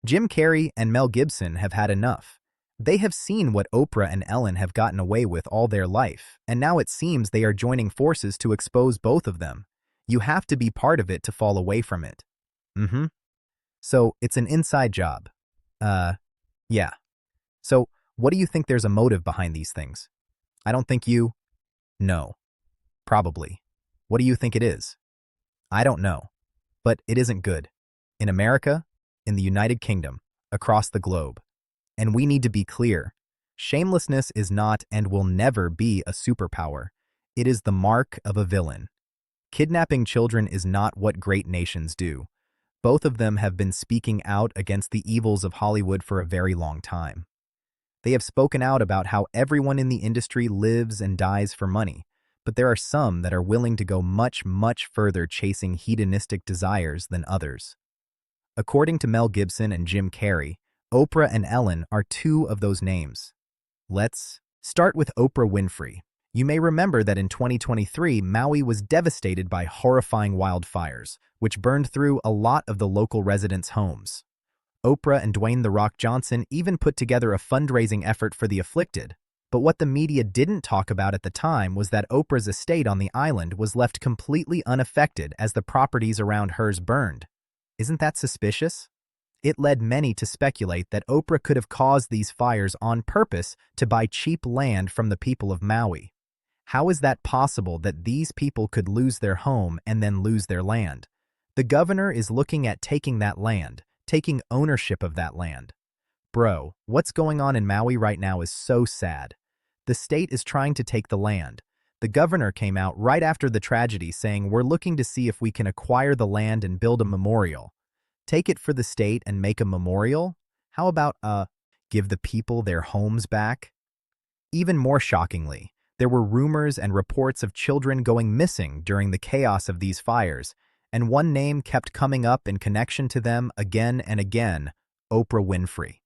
Jim Carrey and Mel Gibson have had enough. They have seen what Oprah and Ellen have gotten away with all their life, and now it seems they are joining forces to expose both of them. You have to be part of it to fall away from it. Mm-hmm. So, it's an inside job. Yeah. So, what do you think there's a motive behind these things? I don't think you... No. Probably. What do you think it is? I don't know. But it isn't good. In America, in the United Kingdom, across the globe. And we need to be clear. Shamelessness is not and will never be a superpower. It is the mark of a villain. Kidnapping children is not what great nations do. Both of them have been speaking out against the evils of Hollywood for a very long time. They have spoken out about how everyone in the industry lives and dies for money, but there are some that are willing to go much, much further chasing hedonistic desires than others. According to Mel Gibson and Jim Carrey, Oprah and Ellen are two of those names. Let's start with Oprah Winfrey. You may remember that in 2023, Maui was devastated by horrifying wildfires, which burned through a lot of the local residents' homes. Oprah and Dwayne "The Rock" Johnson even put together a fundraising effort for the afflicted. But what the media didn't talk about at the time was that Oprah's estate on the island was left completely unaffected as the properties around hers burned. Isn't that suspicious? It led many to speculate that Oprah could have caused these fires on purpose to buy cheap land from the people of Maui. How is that possible that these people could lose their home and then lose their land? The governor is looking at taking that land, taking ownership of that land. Bro, what's going on in Maui right now is so sad. The state is trying to take the land. The governor came out right after the tragedy saying we're looking to see if we can acquire the land and build a memorial. Take it for the state and make a memorial? How about, give the people their homes back? Even more shockingly, there were rumors and reports of children going missing during the chaos of these fires, and one name kept coming up in connection to them again and again: Oprah Winfrey.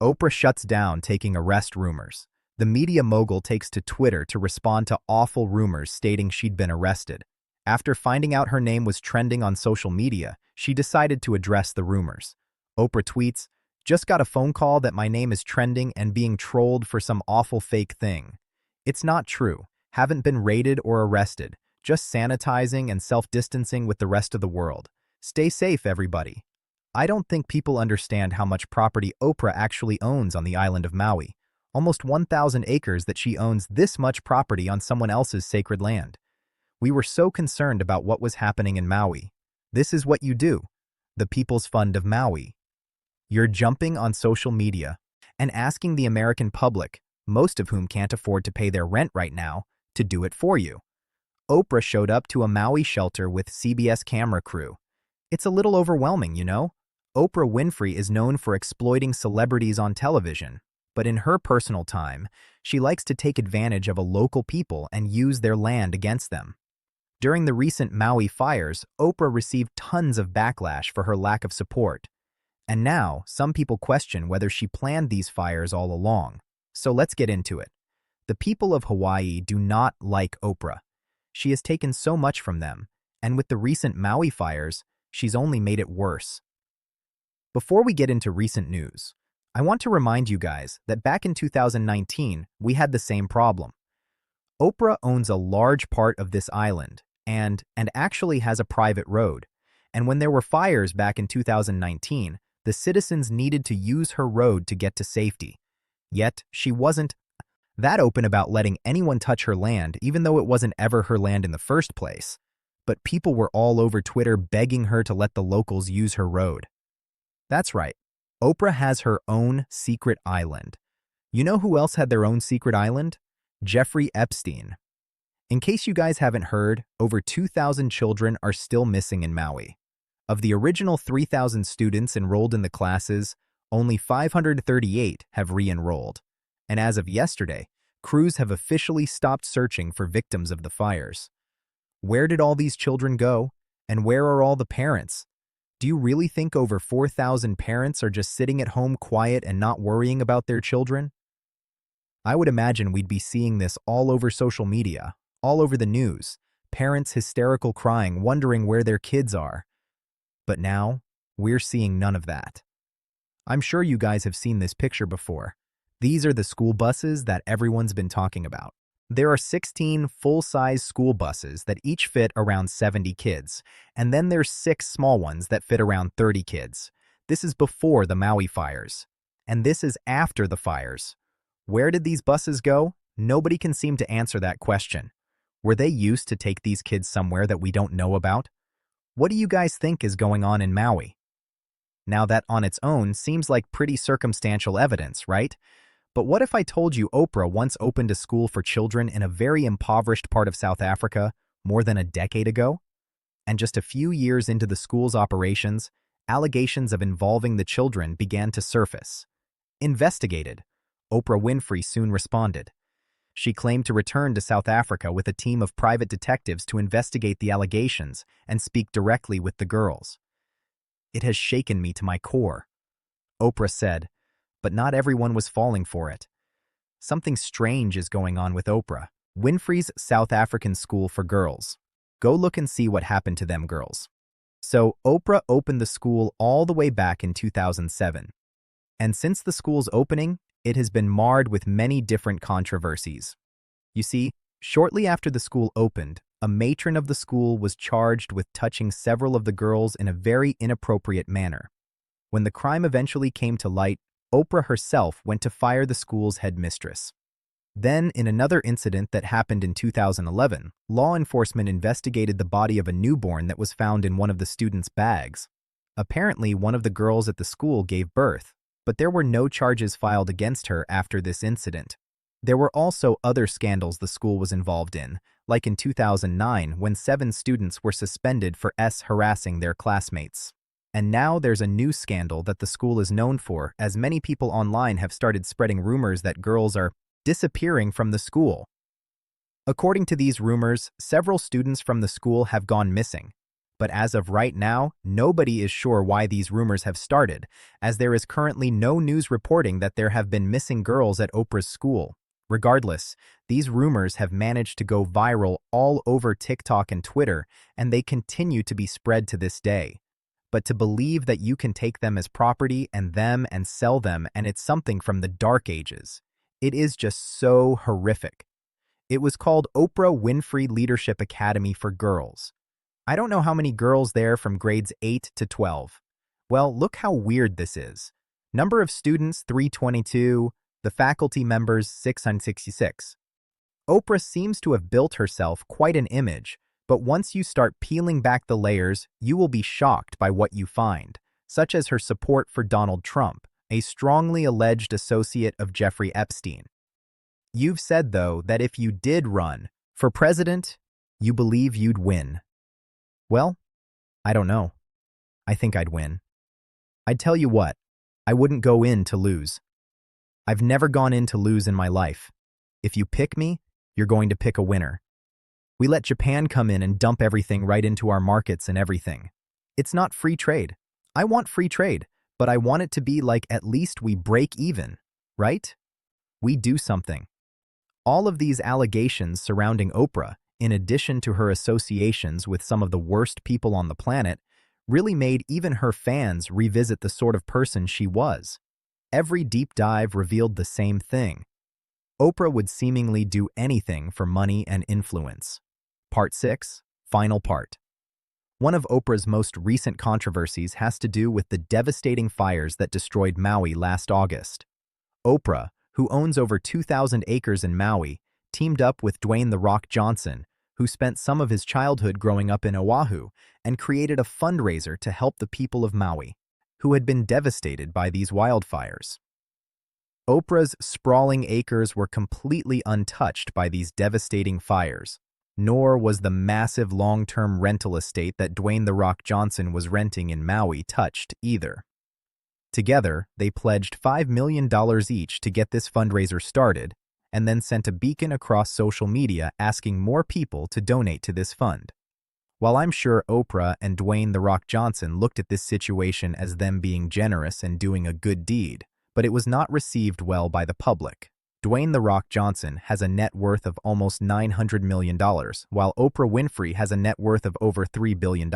Oprah shuts down taking arrest rumors. The media mogul takes to Twitter to respond to awful rumors stating she'd been arrested. After finding out her name was trending on social media, she decided to address the rumors. Oprah tweets, "Just got a phone call that my name is trending and being trolled for some awful fake thing. It's not true. Haven't been raided or arrested. Just sanitizing and self-distancing with the rest of the world. Stay safe, everybody." I don't think people understand how much property Oprah actually owns on the island of Maui. Almost 1,000 acres that she owns this much property on someone else's sacred land. We were so concerned about what was happening in Maui. This is what you do. The People's Fund of Maui. You're jumping on social media and asking the American public, most of whom can't afford to pay their rent right now, to do it for you. Oprah showed up to a Maui shelter with CBS camera crew. It's a little overwhelming, you know? Oprah Winfrey is known for exploiting celebrities on television, but in her personal time, she likes to take advantage of a local people and use their land against them. During the recent Maui fires, Oprah received tons of backlash for her lack of support. And now, some people question whether she planned these fires all along. So let's get into it. The people of Hawaii do not like Oprah. She has taken so much from them, and with the recent Maui fires, she's only made it worse. Before we get into recent news, I want to remind you guys that back in 2019, we had the same problem. Oprah owns a large part of this island and actually has a private road. And when there were fires back in 2019, the citizens needed to use her road to get to safety. Yet, she wasn't that open about letting anyone touch her land, even though it wasn't ever her land in the first place. But people were all over Twitter begging her to let the locals use her road. That's right. Oprah has her own secret island. You know who else had their own secret island? Jeffrey Epstein. In case you guys haven't heard, over 2,000 children are still missing in Maui. Of the original 3,000 students enrolled in the classes, only 538 have re-enrolled. And as of yesterday, crews have officially stopped searching for victims of the fires. Where did all these children go? And where are all the parents? Do you really think over 4,000 parents are just sitting at home quiet and not worrying about their children? I would imagine we'd be seeing this all over social media, all over the news, parents hysterical crying, wondering where their kids are. But now, we're seeing none of that. I'm sure you guys have seen this picture before. These are the school buses that everyone's been talking about. There are 16 full-size school buses that each fit around 70 kids, and then there's 6 small ones that fit around 30 kids. This is before the Maui fires. And this is after the fires. Where did these buses go? Nobody can seem to answer that question. Were they used to take these kids somewhere that we don't know about? What do you guys think is going on in Maui? Now that on its own seems like pretty circumstantial evidence, right? But what if I told you Oprah once opened a school for children in a very impoverished part of South Africa more than a decade ago? And just a few years into the school's operations, allegations of involving the children began to surface. Investigated. Oprah Winfrey soon responded. She claimed to return to South Africa with a team of private detectives to investigate the allegations and speak directly with the girls. "It has shaken me to my core," Oprah said, but not everyone was falling for it. Something strange is going on with Oprah Winfrey's South African School for Girls. Go look and see what happened to them girls. So, Oprah opened the school all the way back in 2007. And since the school's opening, it has been marred with many different controversies. You see, shortly after the school opened, a matron of the school was charged with touching several of the girls in a very inappropriate manner. When the crime eventually came to light, Oprah herself went to fire the school's headmistress. Then, in another incident that happened in 2011, law enforcement investigated the body of a newborn that was found in one of the students' bags. Apparently, one of the girls at the school gave birth, but there were no charges filed against her after this incident. There were also other scandals the school was involved in, like in 2009 when 7 students were suspended for harassing their classmates. And now there's a new scandal that the school is known for, as many people online have started spreading rumors that girls are disappearing from the school. According to these rumors, several students from the school have gone missing. But as of right now, nobody is sure why these rumors have started, as there is currently no news reporting that there have been missing girls at Oprah's school. Regardless, these rumors have managed to go viral all over TikTok and Twitter, and they continue to be spread to this day. But to believe that you can take them as property and sell them and it's something from the dark ages, it is just so horrific. It was called Oprah Winfrey Leadership Academy for Girls. I don't know how many girls there from grades 8 to 12. Well, look how weird this is. Number of students 322, the faculty members 666. Oprah seems to have built herself quite an image, but once you start peeling back the layers, you will be shocked by what you find, such as her support for Donald Trump, a strongly alleged associate of Jeffrey Epstein. You've said, though, that if you did run for president, you believe you'd win. Well, I don't know. I think I'd win. I'd tell you what, I wouldn't go in to lose. I've never gone in to lose in my life. If you pick me, you're going to pick a winner. We let Japan come in and dump everything right into our markets and everything. It's not free trade. I want free trade, but I want it to be like at least we break even, right? We do something. All of these allegations surrounding Oprah, in addition to her associations with some of the worst people on the planet, really made even her fans revisit the sort of person she was. Every deep dive revealed the same thing. Oprah would seemingly do anything for money and influence. Part 6, Final Part. One of Oprah's most recent controversies has to do with the devastating fires that destroyed Maui last August. Oprah, who owns over 2,000 acres in Maui, teamed up with Dwayne "The Rock" Johnson, who spent some of his childhood growing up in Oahu, and created a fundraiser to help the people of Maui, who had been devastated by these wildfires. Oprah's sprawling acres were completely untouched by these devastating fires, nor was the massive long-term rental estate that Dwayne "The Rock" Johnson was renting in Maui touched either. Together, they pledged $5 million each to get this fundraiser started, and then sent a beacon across social media asking more people to donate to this fund. While I'm sure Oprah and Dwayne "The Rock" Johnson looked at this situation as them being generous and doing a good deed, but it was not received well by the public. Dwayne "The Rock" Johnson has a net worth of almost $900 million, while Oprah Winfrey has a net worth of over $3 billion.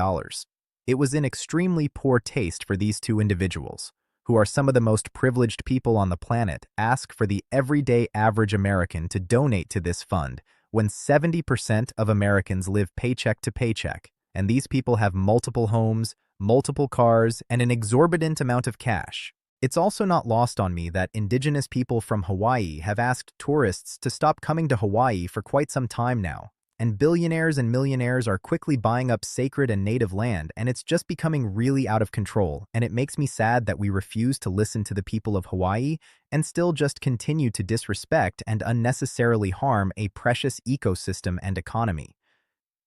It was in extremely poor taste for these two individuals, who are some of the most privileged people on the planet, ask for the everyday average American to donate to this fund when 70% of Americans live paycheck to paycheck, and these people have multiple homes, multiple cars, and an exorbitant amount of cash. It's also not lost on me that indigenous people from Hawaii have asked tourists to stop coming to Hawaii for quite some time now, and billionaires and millionaires are quickly buying up sacred and native land, and it's just becoming really out of control, and it makes me sad that we refuse to listen to the people of Hawaii and still just continue to disrespect and unnecessarily harm a precious ecosystem and economy.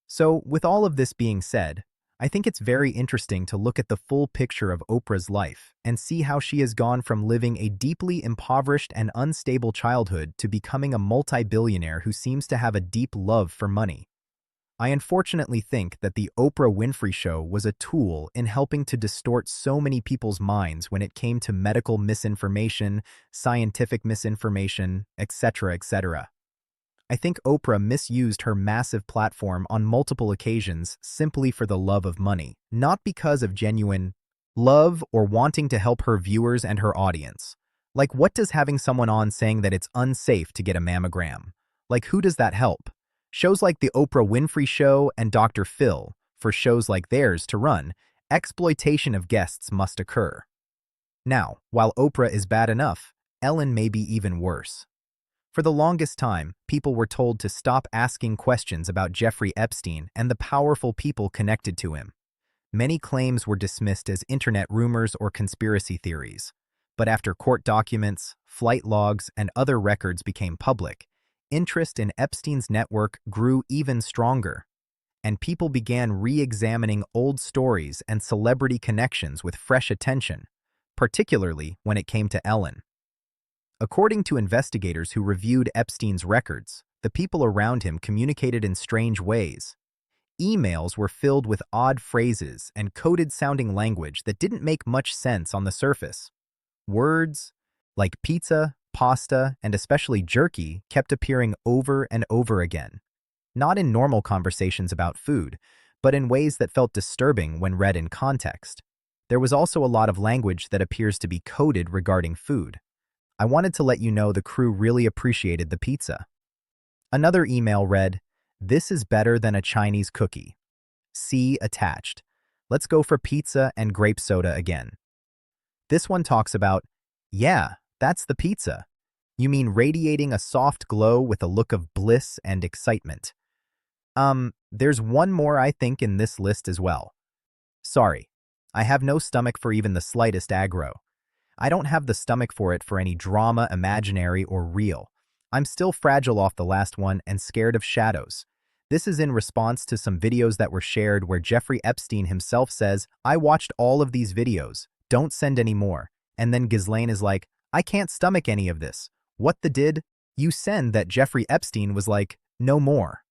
So, with all of this being said, I think it's very interesting to look at the full picture of Oprah's life and see how she has gone from living a deeply impoverished and unstable childhood to becoming a multi-billionaire who seems to have a deep love for money. I unfortunately think that the Oprah Winfrey Show was a tool in helping to distort so many people's minds when it came to medical misinformation, scientific misinformation, etc., etc. I think Oprah misused her massive platform on multiple occasions simply for the love of money, not because of genuine love or wanting to help her viewers and her audience. Like, what does having someone on saying that it's unsafe to get a mammogram? Like, who does that help? Shows like The Oprah Winfrey Show and Dr. Phil, for shows like theirs to run, exploitation of guests must occur. Now, while Oprah is bad enough, Ellen may be even worse. For the longest time, people were told to stop asking questions about Jeffrey Epstein and the powerful people connected to him. Many claims were dismissed as internet rumors or conspiracy theories. But after court documents, flight logs, and other records became public, interest in Epstein's network grew even stronger, and people began re-examining old stories and celebrity connections with fresh attention, particularly when it came to Ellen. According to investigators who reviewed Epstein's records, the people around him communicated in strange ways. Emails were filled with odd phrases and coded-sounding language that didn't make much sense on the surface. Words like pizza, pasta, and especially jerky kept appearing over and over again, not in normal conversations about food, but in ways that felt disturbing when read in context. There was also a lot of language that appears to be coded regarding food. I wanted to let you know the crew really appreciated the pizza. Another email read, "This is better than a Chinese cookie. See attached. Let's go for pizza and grape soda again." This one talks about, "Yeah, that's the pizza. You mean radiating a soft glow with a look of bliss and excitement." There's one more I think in this list as well. Sorry, I have no stomach for even the slightest aggro. I don't have the stomach for it for any drama, imaginary, or real. I'm still fragile off the last one and scared of shadows. This is in response to some videos that were shared where Jeffrey Epstein himself says, "I watched all of these videos, don't send any more." And then Ghislaine is like, "I can't stomach any of this. What the did you send?" That Jeffrey Epstein was like, "No more."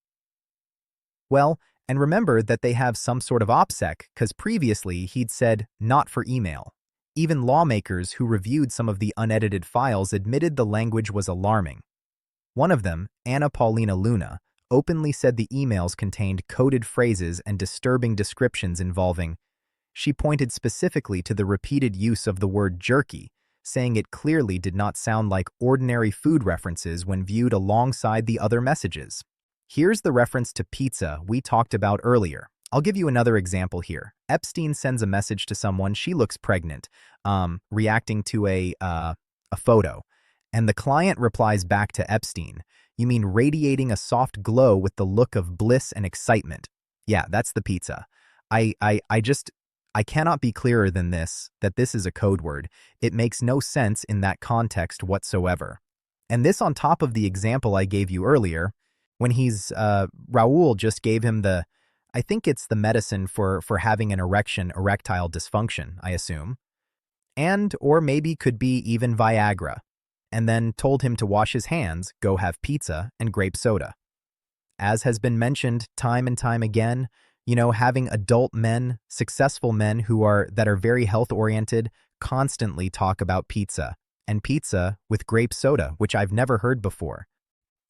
Well, and remember that they have some sort of OPSEC because previously he'd said, "Not for email." Even lawmakers who reviewed some of the unedited files admitted the language was alarming. One of them, Anna Paulina Luna, openly said the emails contained coded phrases and disturbing descriptions involving. She pointed specifically to the repeated use of the word jerky, saying it clearly did not sound like ordinary food references when viewed alongside the other messages. Here's the reference to pizza we talked about earlier. I'll give you another example here. Epstein sends a message to someone, she looks pregnant, reacting to a photo. And the client replies back to Epstein, "You mean radiating a soft glow with the look of bliss and excitement." Yeah, that's the pizza. I cannot be clearer than this, that this is a code word. It makes no sense in that context whatsoever. And this on top of the example I gave you earlier, when Raul just gave him I think it's the medicine for having an erectile dysfunction, I assume. And, or maybe could be even Viagra. And then told him to wash his hands, go have pizza, and grape soda. As has been mentioned time and time again, having adult men, successful men that are very health-oriented, constantly talk about pizza. And pizza with grape soda, which I've never heard before.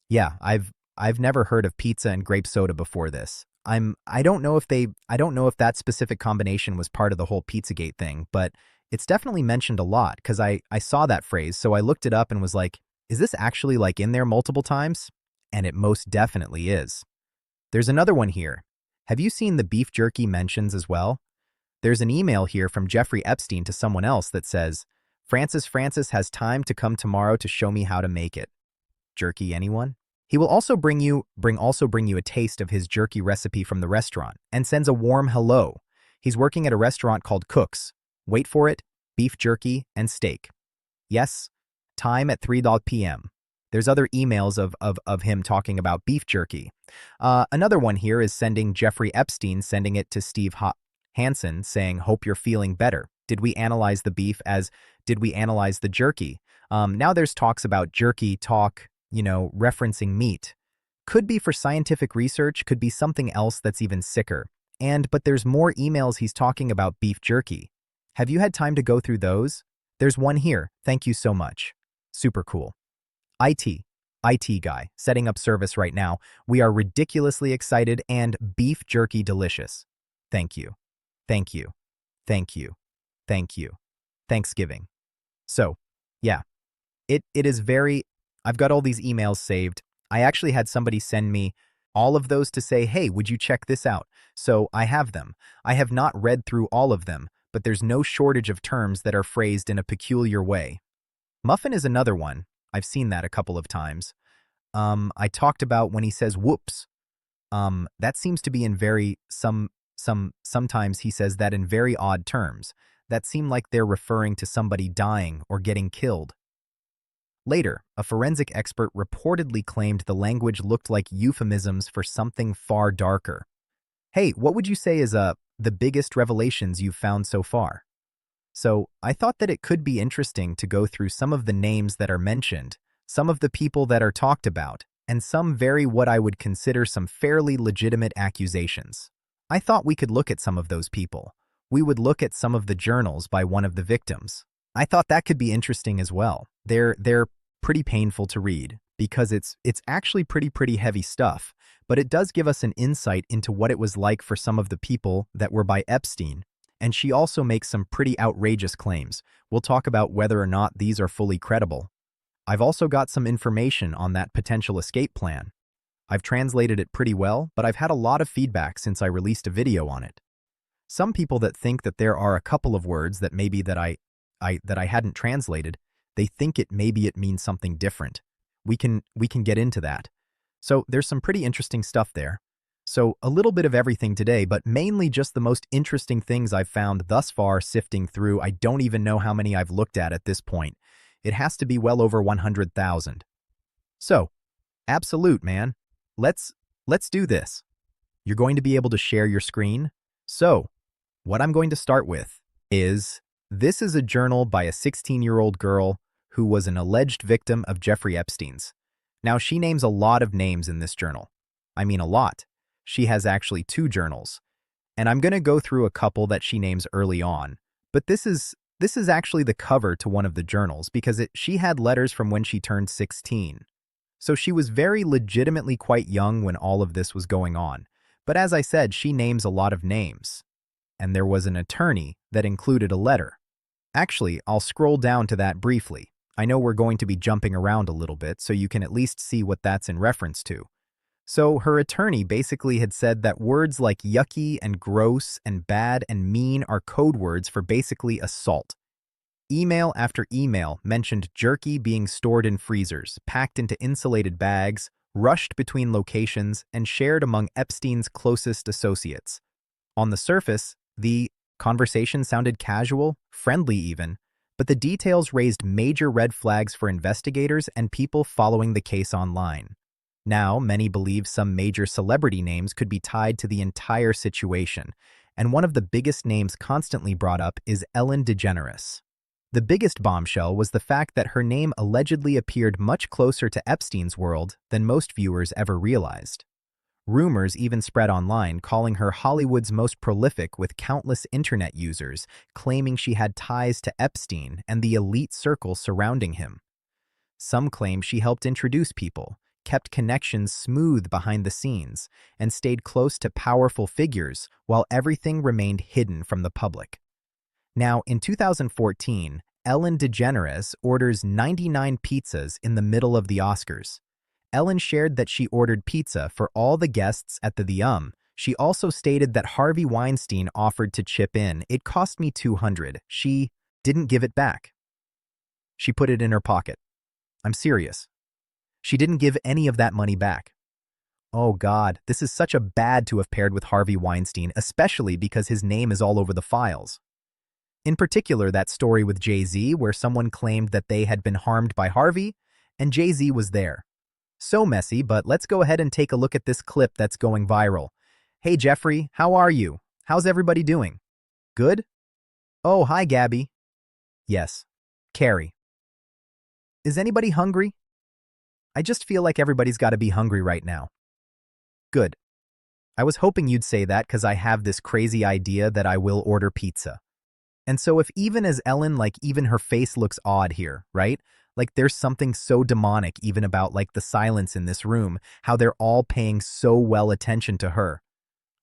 Yeah, I've never heard of pizza and grape soda before this. I don't know if that specific combination was part of the whole Pizzagate thing, but It's definitely mentioned a lot because I saw that phrase, so I looked it up and was like, is this actually like in there multiple times? And it most definitely is. There's another one here. Have you seen the beef jerky mentions as well? There's an email here from Jeffrey Epstein to someone else that says, Francis has time to come tomorrow to show me how to make it. Jerky, anyone? He will also bring you a taste of his jerky recipe from the restaurant and sends a warm hello. He's working at a restaurant called Cook's. Wait for it, beef jerky and steak. Yes, time at 3 p.m. There's other emails of him talking about beef jerky. Another one here is Jeffrey Epstein sending it to Steve Hansen saying, hope you're feeling better. Did we analyze the beef as did we analyze the jerky? Now there's talks about jerky talk, referencing meat. Could be for scientific research, could be something else that's even sicker. But there's more emails he's talking about beef jerky. Have you had time to go through those? There's one here. Thank you so much. Super cool. IT guy, setting up service right now. We are ridiculously excited and beef jerky delicious. Thank you. Thank you. Thank you. Thank you. Thanksgiving. So, yeah, it is very, I've got all these emails saved. I actually had somebody send me all of those to say, hey, would you check this out? So I have them. I have not read through all of them, but there's no shortage of terms that are phrased in a peculiar way. Muffin is another one. I've seen that a couple of times. I talked about when he says whoops. That seems to be in sometimes he says that in very odd terms that seem like they're referring to somebody dying or getting killed. Later, a forensic expert reportedly claimed the language looked like euphemisms for something far darker. Hey, what would you say is the biggest revelations you've found so far? So, I thought that it could be interesting to go through some of the names that are mentioned, some of the people that are talked about, and some very what I would consider some fairly legitimate accusations. I thought we could look at some of those people. We would look at some of the journals by one of the victims. I thought that could be interesting as well. They're pretty painful to read because it's actually pretty heavy stuff, but it does give us an insight into what it was like for some of the people that were by Epstein. And she also makes some pretty outrageous claims. We'll talk about whether or not these are fully credible. I've also got some information on that potential escape plan. I've translated it pretty well, but I've had a lot of feedback since I released a video on it. Some people that think that there are a couple of words that maybe that I hadn't translated, they think it means something different. We can get into that. So there's some pretty interesting stuff there. So a little bit of everything today, but mainly just the most interesting things I've found thus far sifting through. I don't even know how many I've looked at this point. It has to be well over 100,000. So, absolute, man. Let's do this. You're going to be able to share your screen. So, what I'm going to start with is, this is a journal by a 16-year-old girl who was an alleged victim of Jeffrey Epstein's. Now, she names a lot of names in this journal. I mean a lot. She has actually 2 journals. And I'm going to go through a couple that she names early on. But this is actually the cover to one of the journals because she had letters from when she turned 16. So she was very legitimately quite young when all of this was going on. But as I said, she names a lot of names. And there was an attorney that included a letter. Actually, I'll scroll down to that briefly. I know we're going to be jumping around a little bit, so you can at least see what that's in reference to. So her attorney basically had said that words like yucky and gross and bad and mean are code words for basically assault. Email after email mentioned jerky being stored in freezers, packed into insulated bags, rushed between locations, and shared among Epstein's closest associates. On the surface, the conversation sounded casual, friendly even, but the details raised major red flags for investigators and people following the case online. Now, many believe some major celebrity names could be tied to the entire situation, and one of the biggest names constantly brought up is Ellen DeGeneres. The biggest bombshell was the fact that her name allegedly appeared much closer to Epstein's world than most viewers ever realized. Rumors even spread online calling her Hollywood's most prolific with countless internet users, claiming she had ties to Epstein and the elite circle surrounding him. Some claim she helped introduce people, kept connections smooth behind the scenes, and stayed close to powerful figures while everything remained hidden from the public. Now, in 2014, Ellen DeGeneres orders 99 pizzas in the middle of the Oscars. Ellen shared that she ordered pizza for all the guests at the. She also stated that Harvey Weinstein offered to chip in. It cost me 200. She didn't give it back. She put it in her pocket. I'm serious. She didn't give any of that money back. Oh God, this is such a bad to have paired with Harvey Weinstein, especially because his name is all over the files. In particular, that story with Jay-Z where someone claimed that they had been harmed by Harvey, and Jay-Z was there. So messy, but let's go ahead and take a look at this clip that's going viral. Hey Jeffrey, how are you? How's everybody doing? Good? Oh, hi Gabby. Yes. Carrie. Is anybody hungry? I just feel like everybody's got to be hungry right now. Good. I was hoping you'd say that because I have this crazy idea that I will order pizza. And so if even as Ellen, even her face looks odd here, right? Like there's something so demonic even about the silence in this room, how they're all paying so well attention to her.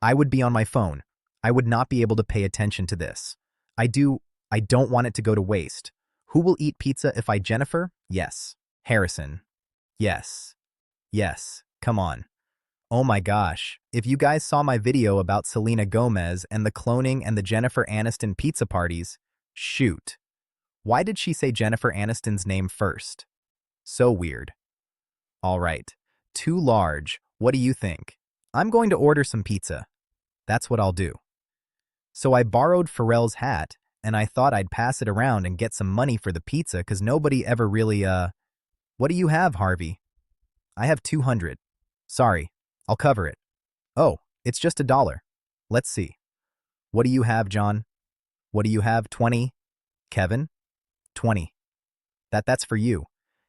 I would be on my phone. I would not be able to pay attention to this. I don't want it to go to waste. Who will eat pizza if I Jennifer? Yes. Harrison. Yes. Yes. Come on. Oh my gosh, if you guys saw my video about Selena Gomez and the cloning and the Jennifer Aniston pizza parties, shoot. Why did she say Jennifer Aniston's name first? So weird. All right, too large. What do you think? I'm going to order some pizza. That's what I'll do. So I borrowed Pharrell's hat, and I thought I'd pass it around and get some money for the pizza because nobody ever really, What do you have, Harvey? I have 200. Sorry. I'll cover it. Oh, it's just $1. Let's see. What do you have, John? What do you have, 20? Kevin? 20. That's for you.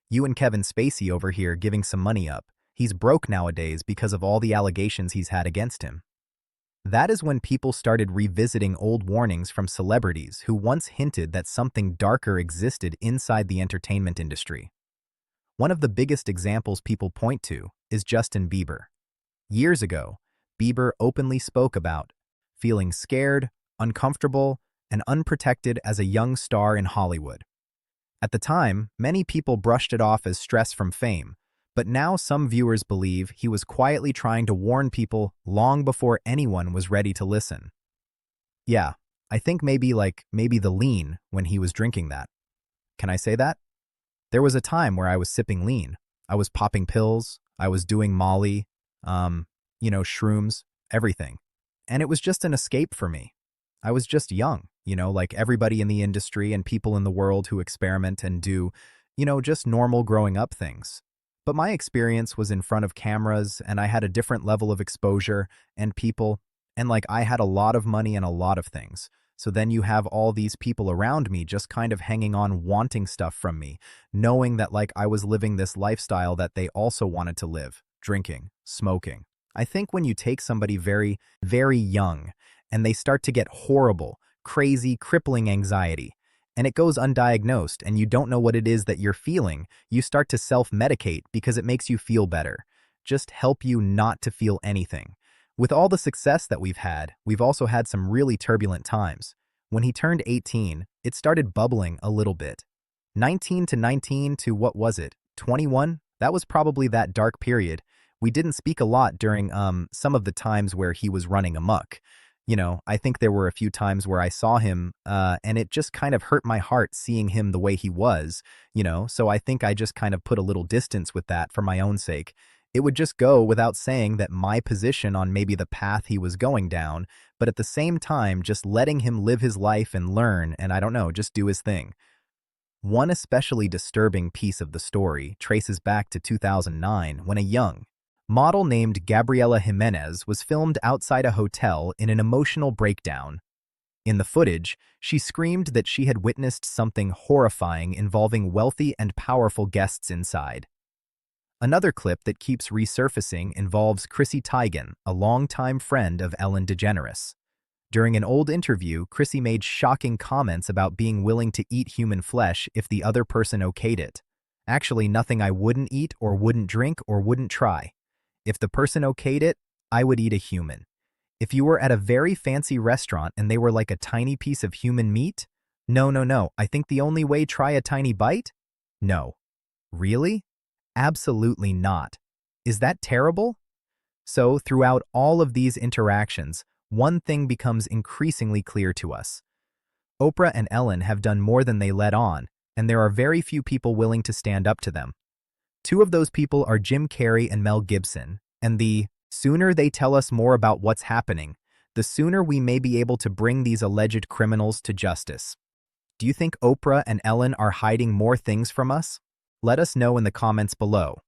You and Kevin Spacey over here giving some money up. He's broke nowadays because of all the allegations he's had against him. That is when people started revisiting old warnings from celebrities who once hinted that something darker existed inside the entertainment industry. One of the biggest examples people point to is Justin Bieber. Years ago, Bieber openly spoke about feeling scared, uncomfortable, and unprotected as a young star in Hollywood. At the time, many people brushed it off as stress from fame, but now some viewers believe he was quietly trying to warn people long before anyone was ready to listen. Yeah, I think maybe the lean when he was drinking that. Can I say that? There was a time where I was sipping lean. I was popping pills, I was doing Molly, shrooms, everything. And it was just an escape for me. I was just young, like everybody in the industry and people in the world who experiment and do, just normal growing up things. But my experience was in front of cameras and I had a different level of exposure and people, and I had a lot of money and a lot of things. So then you have all these people around me just kind of hanging on wanting stuff from me, knowing that I was living this lifestyle that they also wanted to live, drinking, smoking. I think when you take somebody very, very young and they start to get horrible, crazy, crippling anxiety, and it goes undiagnosed and you don't know what it is that you're feeling, you start to self-medicate because it makes you feel better. Just help you not to feel anything. With all the success that we've had, we've also had some really turbulent times. When he turned 18, it started bubbling a little bit. 19 to what was it? 21? That was probably that dark period. We didn't speak a lot during some of the times where he was running amok. I think there were a few times where I saw him and it just kind of hurt my heart seeing him the way he was, so I think I just kind of put a little distance with that for my own sake. It would just go without saying that my position on maybe the path he was going down, but at the same time just letting him live his life and learn and I don't know, just do his thing. One especially disturbing piece of the story traces back to 2009 when a young model named Gabriela Jimenez was filmed outside a hotel in an emotional breakdown. In the footage, she screamed that she had witnessed something horrifying involving wealthy and powerful guests inside. Another clip that keeps resurfacing involves Chrissy Teigen, a longtime friend of Ellen DeGeneres. During an old interview, Chrissy made shocking comments about being willing to eat human flesh if the other person okayed it. Actually, nothing I wouldn't eat or wouldn't drink or wouldn't try. If the person okayed it, I would eat a human. If you were at a very fancy restaurant and they were like a tiny piece of human meat, No, no, no, I think the only way try a tiny bite? No. Really? Absolutely not. Is that terrible? So, throughout all of these interactions, one thing becomes increasingly clear to us. Oprah and Ellen have done more than they let on, and there are very few people willing to stand up to them. Two of those people are Jim Carrey and Mel Gibson, and the sooner they tell us more about what's happening, the sooner we may be able to bring these alleged criminals to justice. Do you think Oprah and Ellen are hiding more things from us? Let us know in the comments below.